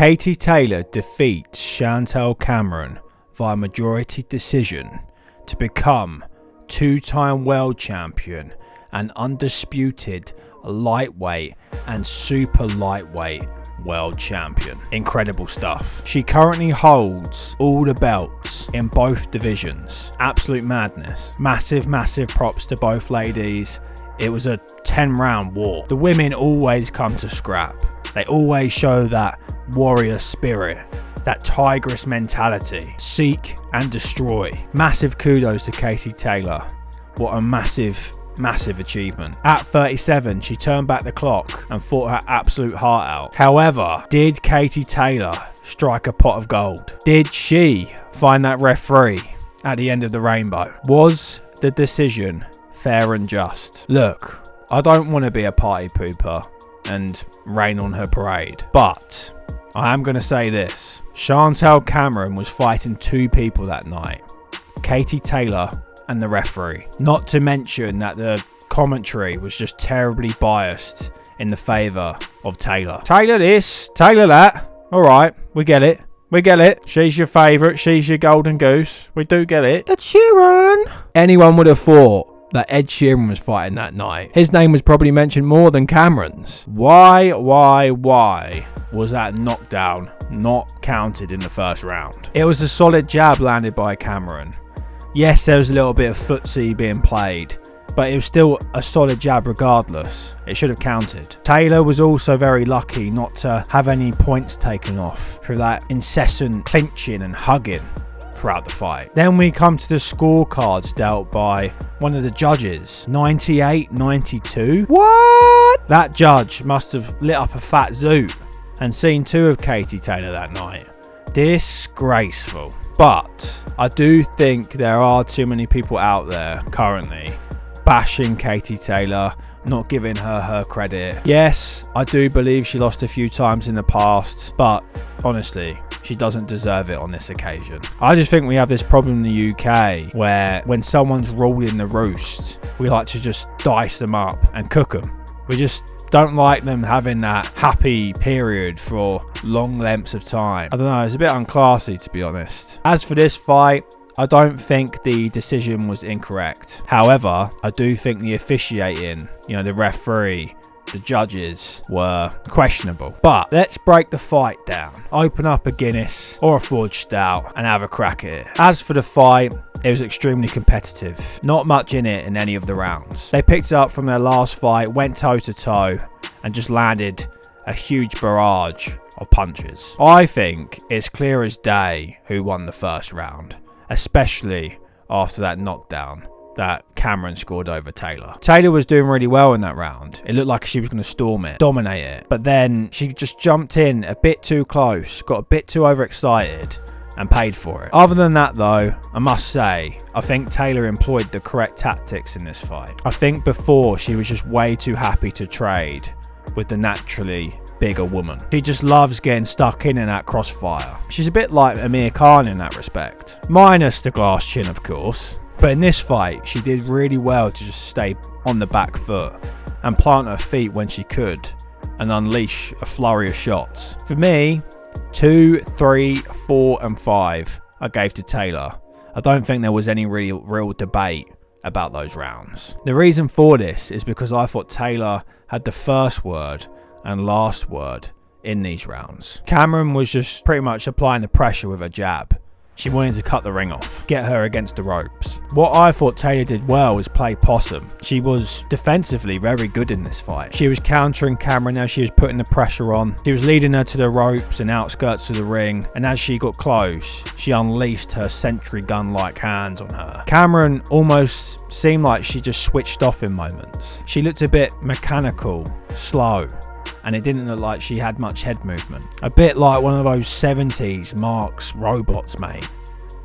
Katie Taylor defeats Chantelle Cameron via majority decision to become two-time world champion and undisputed lightweight and super lightweight world champion. Incredible stuff. She currently holds all the belts in both divisions. Absolute madness. Massive props to both ladies. It was a 10-round war. The women always come to scrap. They always show that warrior spirit, that tigress mentality. Seek and destroy. Massive kudos to Katie Taylor. What a massive achievement. At 37, she turned back the clock and fought her absolute heart out. However, did Katie Taylor strike a pot of gold? Did she find that referee at the end of the rainbow? Was the decision fair and just? Look, I don't want to be a party pooper and rain on her parade, but I am going to say this. Chantelle Cameron was fighting two people that night. Katie Taylor and the referee. Not to mention that the commentary was just terribly biased in the favour of Taylor. Taylor this, Taylor that. Alright, we get it. We get it. She's your favourite. She's your golden goose. We do get it. Ed Sheeran. Anyone would have thought that Ed Sheeran was fighting that night. His name was probably mentioned more than Cameron's. Why was that knockdown not counted in the first round? It was a solid jab landed by Cameron. Yes, there was a little bit of footsie being played, but it was still a solid jab regardless. It should have counted. Taylor was also very lucky not to have any points taken off through that incessant clinching and hugging throughout the fight. Then we come to the scorecards dealt by one of the judges. 98-92. What? That judge must have lit up a fat zoot and seen two of Katie Taylor that night. Disgraceful. But I do think there are too many people out there currently bashing Katie Taylor, not giving her credit. Yes, I do believe she lost a few times in the past, but honestly, she doesn't deserve it on this occasion. I just think we have this problem in the UK where when someone's ruling the roost, we like to just dice them up and cook them. We just don't like them having that happy period for long lengths of time. I don't know, it's a bit unclassy to be honest. As for this fight, I don't think the decision was incorrect. However, I do think the officiating, the referee, the judges were questionable. But let's break the fight down. Open up a Guinness or a Forged Stout and have a crack at it. As for the fight, it was extremely competitive. Not much in it in any of the rounds. They picked it up from their last fight, went toe to toe, and just landed a huge barrage of punches. I think it's clear as day who won the first round, especially after that knockdown that Cameron scored over Taylor. Taylor was doing really well in that round. It looked like she was going to storm it, dominate it. But then she just jumped in a bit too close, got a bit too overexcited, and paid for it. Other than that though, I must say, I think Taylor employed the correct tactics in this fight. I think before she was just way too happy to trade with the naturally bigger woman. She just loves getting stuck in that crossfire. She's a bit like Amir Khan in that respect. Minus the glass chin, of course. But in this fight, she did really well to just stay on the back foot and plant her feet when she could and unleash a flurry of shots. For me, 2, 3, 4 and 5 I gave to Taylor. I don't think there was any real debate about those rounds. The reason for this is because I thought Taylor had the first word and last word in these rounds. Cameron was just pretty much applying the pressure with her jab. She wanted to cut the ring off, get her against the ropes. What I thought Taylor did well was play possum. She was defensively very good in this fight. She was countering Cameron as she was putting the pressure on. She was leading her to the ropes and outskirts of the ring, and as she got close, she unleashed her sentry gun-like hands on her. Cameron almost seemed like she just switched off in moments. She looked a bit mechanical, slow, and it didn't look like she had much head movement. A bit like one of those 70s Marx robots, mate.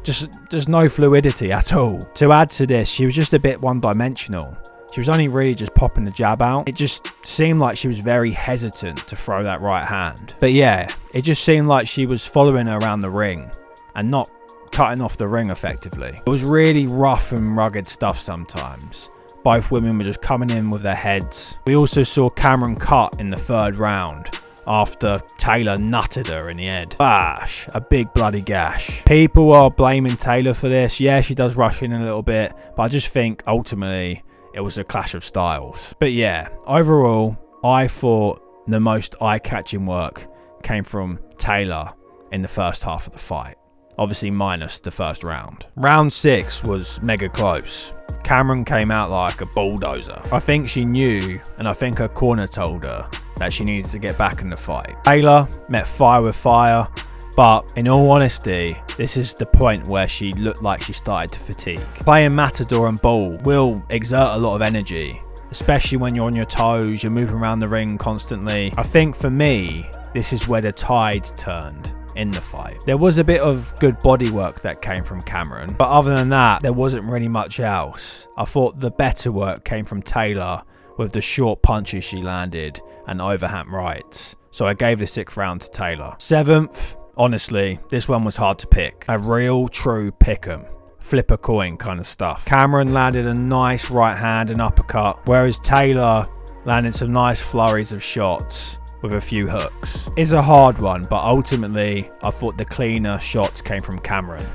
Just no fluidity at all. To add to this, she was just a bit one-dimensional. She was only really just popping the jab out. It just seemed like she was very hesitant to throw that right hand. But yeah, it just seemed like she was following her around the ring and not cutting off the ring effectively. It was really rough and rugged stuff sometimes. Both women were just coming in with their heads. We also saw Cameron cut in the third round after Taylor nutted her in the head. Bash, a big bloody gash. People are blaming Taylor for this. Yeah, she does rush in a little bit, but I just think ultimately it was a clash of styles. But yeah, overall, I thought the most eye-catching work came from Taylor in the first half of the fight. Obviously minus the first round. Round 6 was mega close. Cameron came out like a bulldozer. I think she knew, and I think her corner told her, that she needed to get back in the fight. Taylor met fire with fire, but in all honesty, this is the point where she looked like she started to fatigue. Playing Matador and Ball will exert a lot of energy, especially when you're on your toes, you're moving around the ring constantly. I think for me, this is where the tide turned in the fight. There was a bit of good body work that came from Cameron, but other than that, there wasn't really much else. I thought the better work came from Taylor with the short punches she landed and overhand rights. So I gave the 6th round to Taylor. 7th, honestly, this one was hard to pick. A real true pick'em. Flip a coin kind of stuff. Cameron landed a nice right hand and uppercut, whereas Taylor landed some nice flurries of shots with a few hooks. It's a hard one, but ultimately I thought the cleaner shots came from Cameron,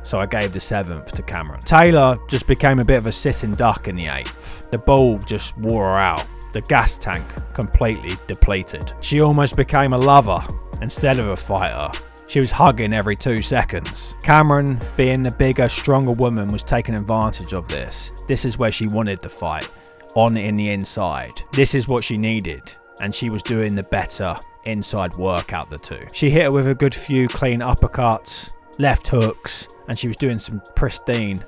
so I gave the 7th to Cameron. Taylor just became a bit of a sitting duck in the 8th. The ball just wore her out. The gas tank completely depleted. She almost became a lover instead of a fighter. She was hugging every 2 seconds. Cameron, being the bigger, stronger woman, was taking advantage of this. This is where she wanted the fight, on in the inside. This is what she needed, and she was doing the better inside work out the two. She hit her with a good few clean uppercuts, left hooks, and she was doing some pristine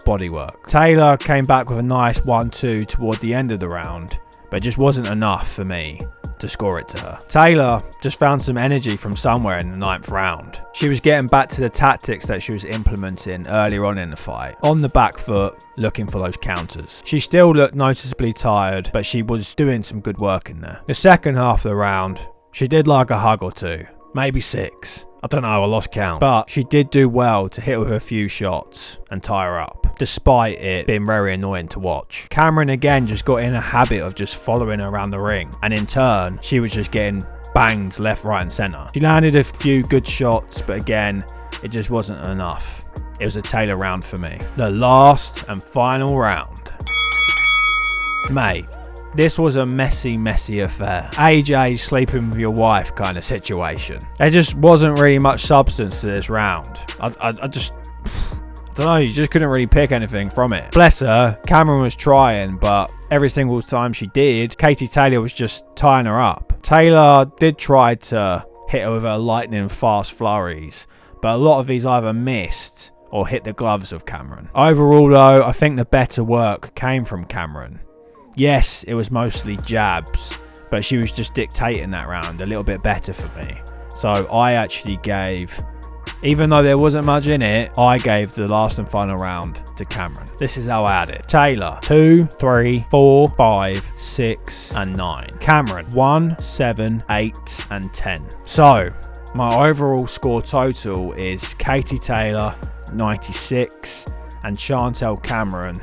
body work. Taylor came back with a nice 1-2 toward the end of the round, but it just wasn't enough for me to score it to her. Taylor just found some energy from somewhere in the 9th round. She was getting back to the tactics that she was implementing earlier on in the fight, on the back foot, looking for those counters. She still looked noticeably tired, but she was doing some good work in there. The second half of the round, she did like a hug or two, maybe 6. I don't know, I lost count. But she did do well to hit with a few shots and tie her up, despite it being very annoying to watch. Cameron again just got in a habit of just following her around the ring, and in turn, she was just getting banged left, right and centre. She landed a few good shots, but again, it just wasn't enough. It was a Taylor round for me. The last and final round. Mate, this was a messy affair. AJ sleeping with your wife kind of situation. There just wasn't really much substance to this round. I don't know, you just couldn't really pick anything from it. Bless her, Cameron was trying, but every single time she did, Katie Taylor was just tying her up. Taylor did try to hit her with her lightning fast flurries, but a lot of these either missed or hit the gloves of Cameron. Overall though, I think the better work came from Cameron. Yes, it was mostly jabs, but she was just dictating that round a little bit better for me. So I actually gave, even though there wasn't much in it, I gave the last and final round to Cameron. This is how I had it. Taylor, 2, 3, 4, 5, 6, and 9. Cameron, 1, 7, 8, and 10. So my overall score total is Katie Taylor, 96, and Chantelle Cameron,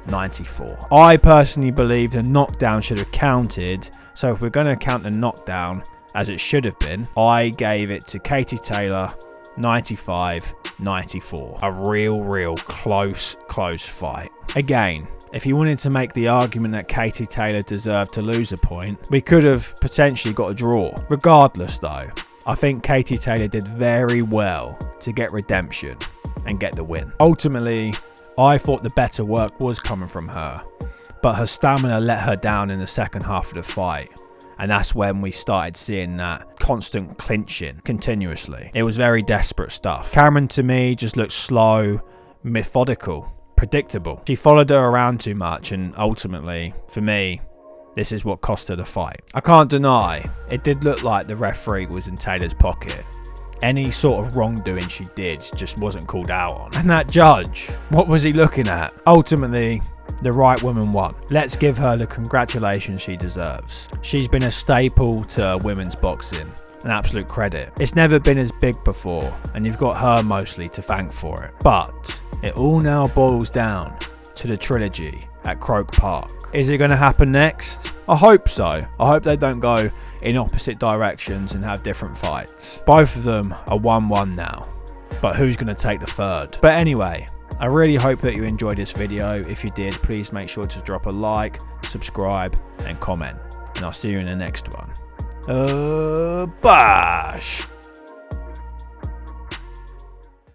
94. I personally believe the knockdown should have counted, so if we're going to count the knockdown as it should have been, I gave it to Katie Taylor, 95-94. A real close fight. Again, if you wanted to make the argument that Katie Taylor deserved to lose a point, we could have potentially got a draw. Regardless though, I think Katie Taylor did very well to get redemption and get the win. Ultimately, I thought the better work was coming from her, but her stamina let her down in the second half of the fight, and that's when we started seeing that constant clinching continuously. It was very desperate stuff. Cameron to me just looked slow, methodical, predictable. She followed her around too much, and ultimately, for me, this is what cost her the fight. I can't deny, it did look like the referee was in Taylor's pocket. Any sort of wrongdoing she did just wasn't called out on. And that judge, what was he looking at? Ultimately, the right woman won. Let's give her the congratulations she deserves. She's been a staple to women's boxing, an absolute credit. It's never been as big before, and you've got her mostly to thank for it. But it all now boils down to the Trilogy at Croke Park. Is it going to happen next? I hope so. I hope they don't go in opposite directions and have different fights. Both of them are 1-1 now. But who's going to take the third? But anyway, I really hope that you enjoyed this video. If you did, please make sure to drop a like, subscribe and comment. And I'll see you in the next one. Bash!